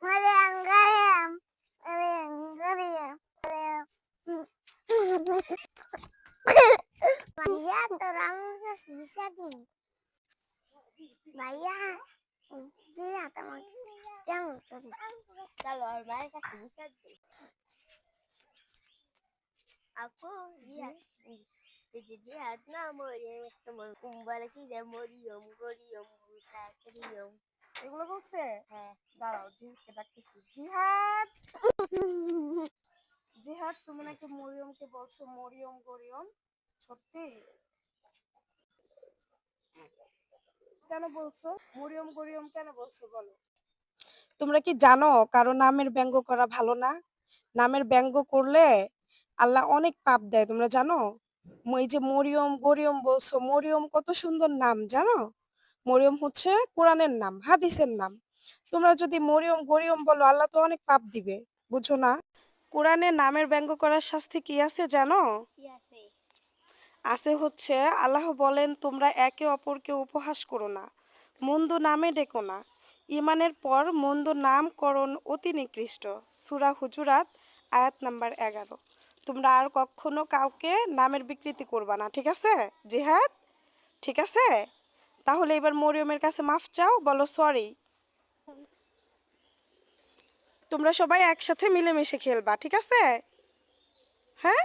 ভাইয়া তোর আমার কাছে দিশা দিন ভাইয়া জিহাদ আমাকে কেমন করে চলো আর ভাইয়ের কাছে দিশা দিন আপু জিহাদ জিহাদ না মরিয়ম তোমার কুম্বারে কি যে মরিয়ম গরিয়ম গুসা করিয়ম এগুলো বলছে? হ্যাঁ দাঁড়াও জিহাদকে ডাকতেছি। জিহাদ, জিহাদ তুমি নাকি মরিয়মকে বলছো মরিয়ম গরিয়ম? সত্যি? কেন বলছো মরিয়ম গরিয়ম, কেন বলছো বলো? তোমরা কি জানো কারো নামের ব্যঙ্গ করা ভালো না? নামের ব্যঙ্গ করলে আল্লাহ অনেক পাপ দেয়, তোমরা জানো? এই যে মরিয়ম গরিয়ম বলছো, মরিয়ম কত সুন্দর নাম জানো? মরিয়ম হচ্ছে কোরআনের নাম, হাদিসের নাম। তোমরা যদি মরিয়ম গরিয়ম বলো আল্লাহ তো অনেক পাপ দিবে, বুঝো না? কোরআনে নামের ব্যঙ্গ করার শাস্তি কি আছে জানো? কি আছে আছে হচ্ছে আল্লাহ বলেন তোমরা একে অপরকে উপহাস করো না, মন্দ নামে ডেকো না। ঈমানের পর মন্দ নামকরণ অতি নিকৃষ্ট। সূরা হুজুরাত আয়াত নাম্বার 11। তোমরা আর কখনো কাউকে নামের বিকৃতি করবা না, ঠিক আছে জিহাদ? ঠিক আছে, তাহলে এবার মরিয়মের কাছে মাফ চাও, বলো সরি। তোমরা সবাই একসাথে মিলেমিশে খেলবা, ঠিক আছে? হ্যাঁ।